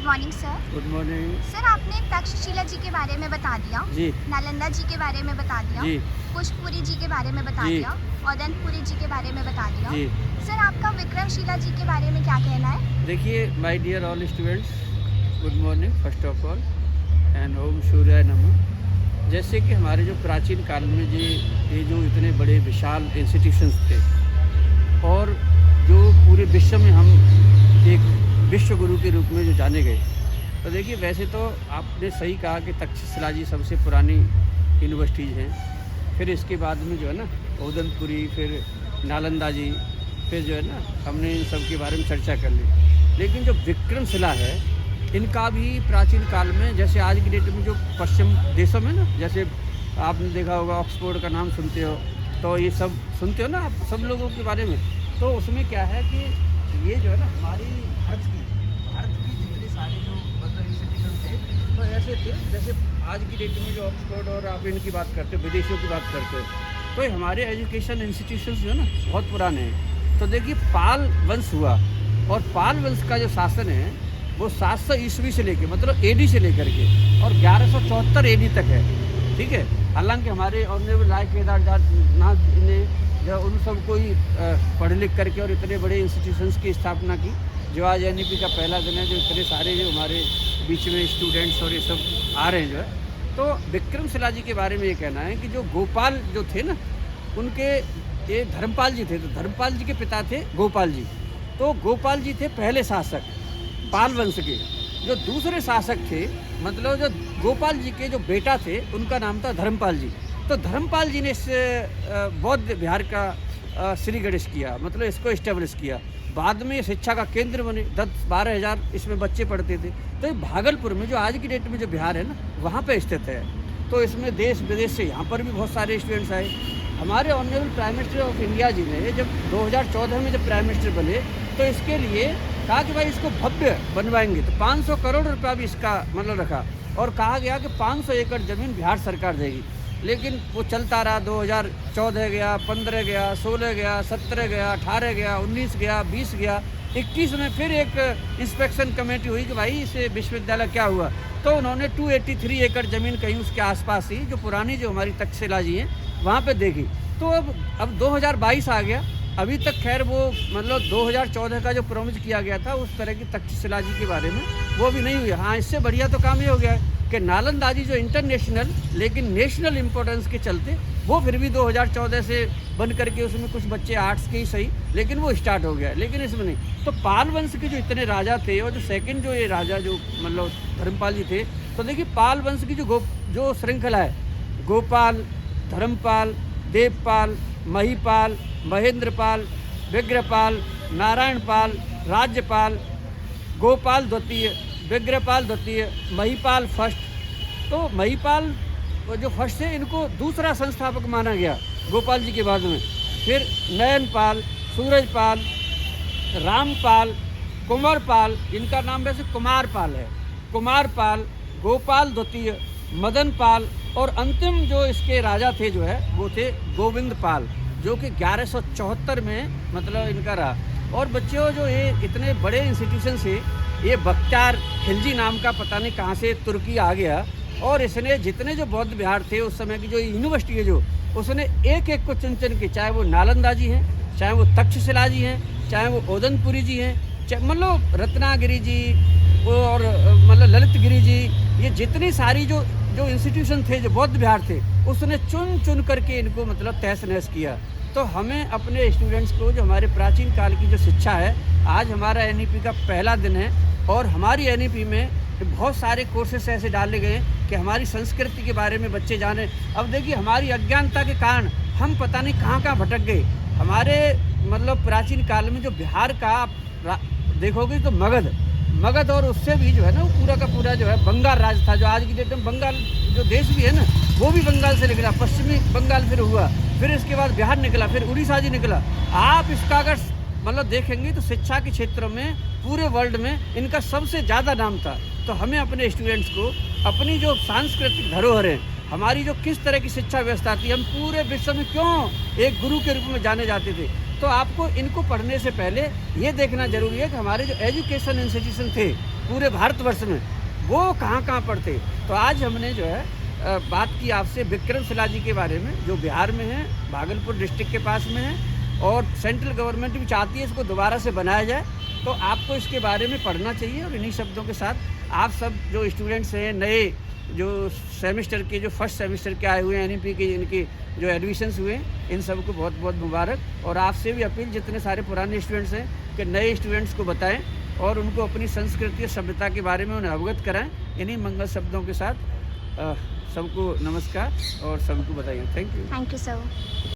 Good morning sir. Good morning. Sir आपने तक्षशिला जी के बारे में बता दिया जी। नालंदा जी के बारे में बता दिया जी। पुष्पपुरी जी के बारे में बता जी। दिया औदनपुरी जी के बारे में बता दिया जी। सर आपका विक्रमशिला जी के बारे में क्या कहना है? देखिए my dear all students, good morning first of all and ओम सूर्याय नमः। जैसे कि हमारे जो प्राचीन काल में ये जो इतने बड़े विशाल इंस्टीट्यूशंस थे और जो पूरे विश्व में हम एक विश्व गुरु के रूप में जो जाने गए, तो देखिए वैसे तो आपने सही कहा कि तक्षशिला जी सबसे पुरानी यूनिवर्सिटीज़ हैं। फिर इसके बाद में जो है ना औदनपुरी, फिर नालंदा जी, फिर जो है ना हमने इन सब के बारे में चर्चा कर ली। लेकिन जो विक्रमशिला है इनका भी प्राचीन काल में, जैसे आज की डेट में जो पश्चिम देशों में ना, जैसे आपने देखा होगा ऑक्सफोर्ड का नाम सुनते हो, तो ये सब सुनते हो ना आप सब लोगों के बारे में। तो उसमें क्या है कि ये जो है ना हमारी भारत की जितने सारे जो मतलब इंस्टीट्यूशन थे तो ऐसे थे जैसे आज की डेट में जो ऑक्सफोर्ड और आप इनकी बात करते हो, विदेशों की बात करते हो, तो हमारे एजुकेशन इंस्टीट्यूशन जो है ना बहुत पुराने हैं। तो देखिए पाल वंश हुआ और पाल वंश का जो शासन है वो 700 ईस्वी से लेके मतलब एडी से लेकर के और 1174 एडी तक है, ठीक है। हालांकि हमारे ऑनरेबल राय केदारनाथ ने जो उन सबको ही पढ़ लिख करके और इतने बड़े इंस्टीट्यूशंस की स्थापना की, जो आज एनईपी का पहला दिन है, जो इतने सारे जो हमारे बीच में स्टूडेंट्स और ये सब आ रहे हैं जो है। तो विक्रमशिला जी के बारे में ये कहना है कि जो गोपाल जो थे ना उनके ये धर्मपाल जी थे, तो धर्मपाल जी के पिता थे गोपाल जी। तो गोपाल जी थे पहले शासक पाल वंश के। जो दूसरे शासक थे मतलब जो गोपाल जी के जो बेटा थे उनका नाम था धर्मपाल जी। तो धर्मपाल जी ने इस बौद्ध विहार का श्री गणेश किया, मतलब इसको इस्टेब्लिश किया। बाद में शिक्षा का केंद्र बने, 10-12 हज़ार इसमें बच्चे पढ़ते थे। तो ये भागलपुर में जो आज की डेट में जो बिहार है ना वहाँ पे स्थित है। तो इसमें देश विदेश से यहाँ पर भी बहुत सारे स्टूडेंट्स आए। हमारे honourable prime minister of India ji ने जब 2014 में जब प्राइम मिनिस्टर बने तो इसके लिए कहा कि भाई इसको भव्य बनवाएंगे, तो 500 करोड़ रुपया भी इसका मतलब रखा और कहा गया कि 500 एकड़ ज़मीन बिहार सरकार देगी। लेकिन वो चलता रहा, 2014 गया, 15 गया, 16 गया, 17 गया, 18 गया, 19 गया, 20 गया, 21 में फिर एक इंस्पेक्शन कमेटी हुई कि भाई इसे विश्वविद्यालय क्या हुआ। तो उन्होंने 283 एकड़ ज़मीन कहीं उसके आसपास ही जो पुरानी जो हमारी तक्षशिला जी हैं वहाँ पे देखी। तो अब 2022 आ गया, अभी तक खैर वो मतलब 2014 का जो प्रॉमिस किया गया था उस तरह की तक्षशिला जी के बारे में वो भी नहीं हुई। हाँ, इससे बढ़िया तो काम ये हो गया है कि नालंदा जी जो इंटरनेशनल लेकिन नेशनल इम्पोर्टेंस के चलते वो फिर भी 2014 से बन करके उसमें कुछ बच्चे आर्ट्स के ही सही लेकिन वो स्टार्ट हो गया, लेकिन इसमें नहीं। तो पाल वंश के जो इतने राजा थे और जो सेकंड जो ये राजा जो मतलब धर्मपाल जी थे, तो देखिए पाल वंश की जो श्रृंखला है, गोपाल, धर्मपाल, देवपाल, महीपाल, महेंद्रपाल, विग्रहपाल, नारायणपाल, राज्यपाल, गोपाल द्वितीय, विग्रहपाल द्वितीय, महीपाल फर्स्ट। तो महीपाल जो फर्स्ट है इनको दूसरा संस्थापक माना गया गोपाल जी के बाद में। फिर नयनपाल, सूरजपाल, रामपाल, कुंवरपाल, इनका नाम वैसे कुमारपाल है, कुमारपाल, गोपाल द्वितीय, मदनपाल और अंतिम जो इसके राजा थे जो है वो थे गोविंदपाल, जो कि 1174 में मतलब इनका रहा। और बच्चों जो ये इतने बड़े इंस्टीट्यूशन से ये बख्तियार खिलजी नाम का पता नहीं कहाँ से तुर्की आ गया और इसने जितने जो बौद्ध विहार थे उस समय की जो यूनिवर्सिटी है जो उसने एक एक को चुन चुन के, चाहे वो नालंदा जी हैं, चाहे वो तक्षशिला जी हैं, चाहे वो औदनपुरी जी हैं, चाहे मतलब रत्नागिरी जी और मतलब ललितगिरी जी, ये जितनी सारी जो इंस्टीट्यूशन थे जो बौद्ध विहार थे उसने चुन चुन करके इनको मतलब तहस नहस किया। तो हमें अपने स्टूडेंट्स को जो हमारे प्राचीन काल की जो शिक्षा है, आज हमारा एनईपी का पहला दिन है और हमारी एनईपी में बहुत सारे कोर्सेस ऐसे डाले गए कि हमारी संस्कृति के बारे में बच्चे जाने। अब देखिए हमारी अज्ञानता के कारण हम पता नहीं कहाँ कहाँ भटक गए। हमारे मतलब प्राचीन काल में जो बिहार का देखोगे तो मगध और उससे भी जो है ना वो पूरा का पूरा जो है बंगाल राज था, जो आज की डेट में बंगाल जो देश भी है ना वो भी बंगाल से निकला, पश्चिमी बंगाल फिर हुआ, फिर इसके बाद बिहार निकला, फिर उड़ीसा जी निकला। आप इसका अगर मतलब देखेंगे तो शिक्षा के क्षेत्र में पूरे वर्ल्ड में इनका सबसे ज़्यादा नाम था। तो हमें अपने स्टूडेंट्स को अपनी जो सांस्कृतिक धरोहर है, हमारी जो किस तरह की शिक्षा व्यवस्था थी, हम पूरे विश्व में क्यों एक गुरु के रूप में जाने जाते थे, तो आपको इनको पढ़ने से पहले ये देखना जरूरी है कि हमारे जो एजुकेशन इंस्टीट्यूशन थे पूरे भारतवर्ष में वो कहाँ पढ़ते। तो आज हमने जो है बात की आपसे विक्रमशिला जी के बारे में, जो बिहार में है, भागलपुर डिस्ट्रिक्ट के पास में है, और सेंट्रल गवर्नमेंट भी चाहती है इसको दोबारा से बनाया जाए। तो आपको इसके बारे में पढ़ना चाहिए। और इन्हीं शब्दों के साथ आप सब जो स्टूडेंट्स हैं, नए जो सेमेस्टर के, जो फर्स्ट सेमेस्टर के आए हुए हैं, NEP के इनके जो एडमिशन्स हुए, इन सब को बहुत बहुत मुबारक। और आपसे भी अपील, जितने सारे पुराने स्टूडेंट्स हैं, कि नए स्टूडेंट्स को बताएं और उनको अपनी संस्कृति और सभ्यता के बारे में उन्हें अवगत कराएं। इन्हीं मंगल शब्दों के साथ सबको नमस्कार और सबको बताइए। Thank you. Thank you sir.